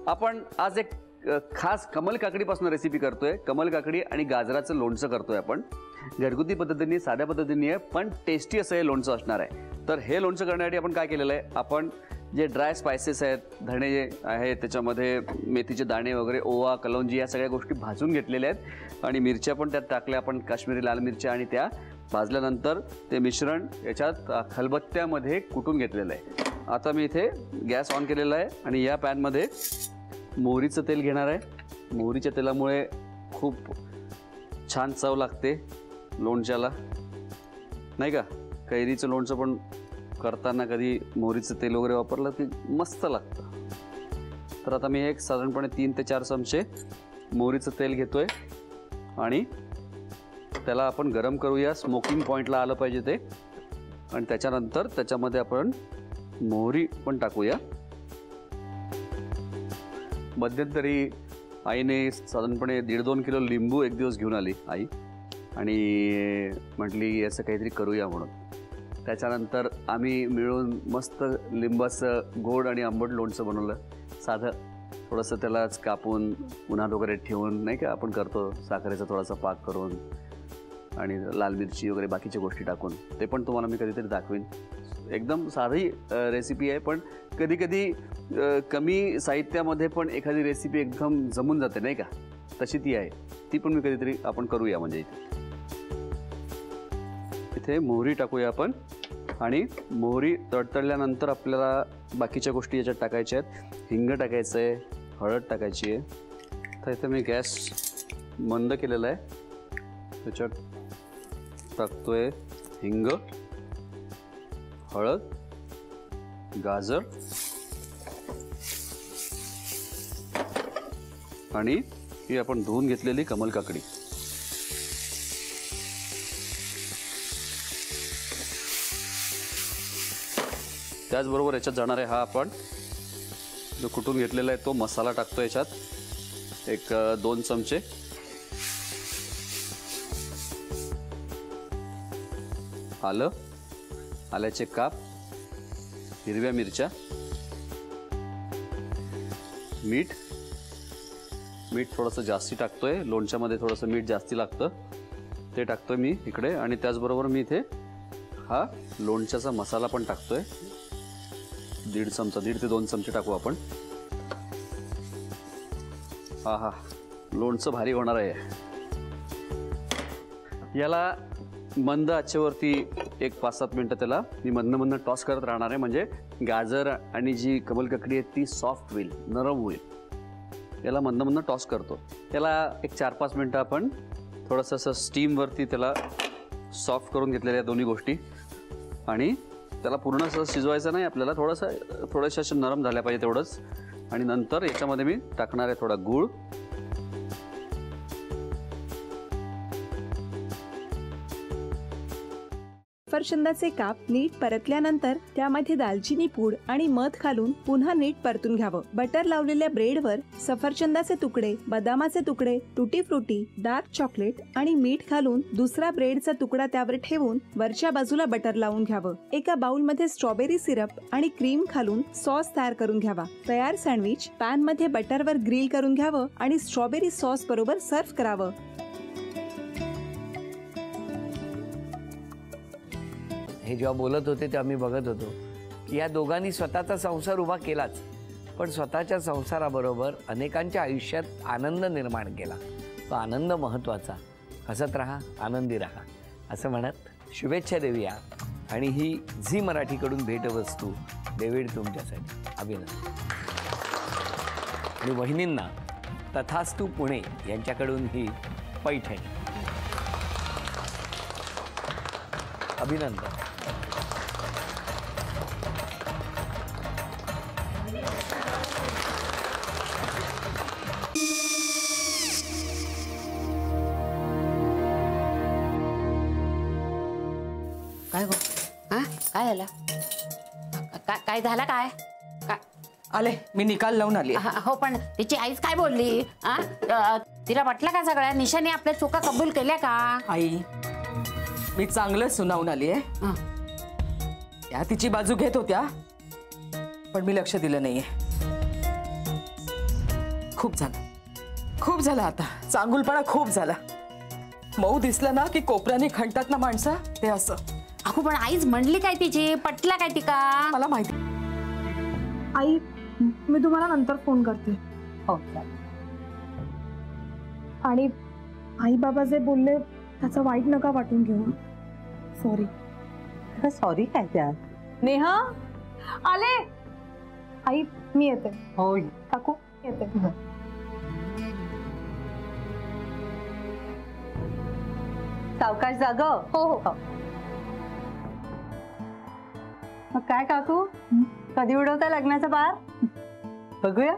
आपण आज एक खास कमल काकडीपासून रेसिपी करतोय। कमल काकडी आणि गाजराचं लोणचं करतोय आपण। घरगुती पद्धतीने, साध्या पद्धतीने आहे, पण टेस्टी असं हे लोणचं असणार आहे। तर हे लोणचं करण्यासाठी आपण काय केलेलं आहे, आपण जे ड्राय स्पाइसेस आहेत, धणे जे आहे, त्याच्यामध्ये मेथीचे दाणे वगैरे, ओवा, कलौंजी या सगळ्या गोष्टी भाजून घेतलेल्या आहेत आणि मिरच्या पण त्यात टाकल्या आपण, काश्मीरी लाल मिरच्या, आणि त्या भाजल्यानंतर ते मिश्रण याच्यात खलबत्त्यामध्ये कुटून घेतलेलं आहे। आता मी इथे गॅस ऑन केलेला आहे आणि या पॅनमध्ये मोहरीचं तेल घेणार आहे। मोहरीच्या तेलामुळे खूप छान चव लागते लोणच्याला, नाही का? कैरीचं लोणचं पण करताना कधी मोहरीचं तेल वगैरे वापरलं की मस्त लागतं। तर आता मी एक साधारणपणे 3 ते 4 चमचे मोहरीचं तेल घेतोय आणि त्याला आपण गरम करूया, स्मोकिंग पॉईंटला आलं पाहिजे ते। आणि त्याच्यानंतर त्याच्यामध्ये आपण मोहरी पण टाकूया। मध्यंतरी आईने साधारणपणे 1.5-2 किलो लिंबू एक दिवस घेऊन आली आई, आणि म्हटली असं काहीतरी करूया म्हणून। त्याच्यानंतर आम्ही मिळून मस्त लिंबाचं गोड आणि आंबट लोणचं बनवलं। साधं थोडंसं त्यालाच कापून उन्हात वगैरे ठेवून, नाही का आपण करतो, साखरेचा थोडासा पाक करून आणि लाल मिरची वगैरे बाकीच्या गोष्टी टाकून, ते पण तुम्हाला मी कधीतरी दाखवीन। एकदम साधी रेसिपी आहे, पण कधी कधी कमी साहित्यामध्ये पण एखादी रेसिपी एकदम जमून जाते, नाही का? तशी ती आहे, ती पण मी कधीतरी आपण करूया। म्हणजे इथे मोहरी टाकूया आपण, आणि मोहरी तडतडल्यानंतर आपल्याला बाकीच्या गोष्टी याच्यात टाकायच्या आहेत। हिंग टाकायचं आहे, हळद टाकायची आहे। तर इथे मी गॅस मंद केलेला आहे, त्याच्यात टाकतोय हिंग, हळद, गाजर आणि ही आपण धुवून घेतलेली कमल काकडी। त्याचबरोबर याच्यात जाणार आहे हा आपण जो कुटून घेतलेला आहे तो मसाला टाकतो याच्यात। एक 2 चमचे आलं, आल्याचे काप, हिरव्या मिरच्या, मीठ थोडंसं जास्ती टाकतोय, लोणच्यामध्ये थोडंसं मीठ जास्ती लागतं, ते टाकतोय मी इकडे। आणि त्याचबरोबर मी इथे हा लोणच्याचा मसाला पण टाकतोय, 1.5 चमचा, 1.5 ते 2 चमचे टाकू आपण। हा लोणचं भारी होणार आहे। याला मंद आचेवरती एक 5-7 मिनटं त्याला मी मधनं टॉस करत राहणार आहे, म्हणजे गाजर आणि जी कमल काकडी आहे ती सॉफ्ट होईल, नरम होईल। याला मधनं टॉस करतो। त्याला एक 4-5 मिनटं आपण थोडंसं असं स्टीमवरती त्याला सॉफ्ट करून घेतलेल्या दोन्ही गोष्टी, आणि त्याला पूर्ण असं शिजवायचं नाही आपल्याला, थोडंसं असं नरम झाल्या पाहिजे तेवढंच। आणि नंतर याच्यामध्ये मी टाकणार आहे थोडा गूळ, सफरचंदाचे काप नीट परतल्यानंतर त्यामध्ये दालचिनी पूड आणि मध घालून पुन्हा नीट परतून घ्यावं। बटर लावलेल्या ब्रेडवर सफरचंदाचे तुकडे, बदामाचे तुकडे, टुटी फ्रुटी, डार्क चॉकलेट आणि मीठ घालून दुसरा ब्रेडचा तुकडा त्यावर ठेवून वरच्या बाजूला बटर लावून घ्यावं। एका बाउलमध्ये स्ट्रॉबेरी सिरप आणि क्रीम घालून सॉस तयार करून घ्यावा। तयार सँडविच पॅन मध्ये बटरवर ग्रिल करून घ्यावं आणि स्ट्रॉबेरी सॉस बरोबर सर्व्ह करावं। हे जेव्हा बोलत होते तेव्हा मी बघत होतो की या दोघांनी स्वतःचा संसार उभा केलाच, पण स्वतःच्या संसाराबरोबर अनेकांच्या आयुष्यात आनंद निर्माण केला। तो आनंद महत्त्वाचा। हसत राहा, आनंदी राहा असं म्हणत शुभेच्छा देऊया। आणि ही झी मराठीकडून भेटवस्तू डेव्हिड तुमच्यासाठी, अभिनंदन। आणि वहिनींना तथास्तू पुणे यांच्याकडून ही पैठणी, अभिनंदन। काय गो? हा काय झालं? काय झालं? काय आले मी निकाल लावून आली। हो, पण तिची आईच काय बोलली? तिला वाटलं का सगळ्या निशाने आपल्या चुका कबूल केल्या का? आई मी चांगलं सुनावून आली आहे। त्या तिची बाजू घेत होत्या, पण मी लक्ष दिलं नाहीये। खूप झालं, खूप झालं आता. चांगुलपणा खूप झाला. मऊ दिसलं ना की कोपऱ्याने खणतात ना माणसं, ते असं. अगो पण आईच म्हणली काय तिची, पटला काय ती का? मला माहिती. आई मी तुम्हाला नंतर फोन करते. हो आणि आई बाबा जे बोलले त्याचं वाईट नका वाटून घेऊ. सॉरी. सॉरी काय त्या? नेहा आले. आई मी येते. हो काकू येते. सावकाश जाग. हो हो. मग काय काकू, कधी उडवता लग्नाचा बार? बघूया.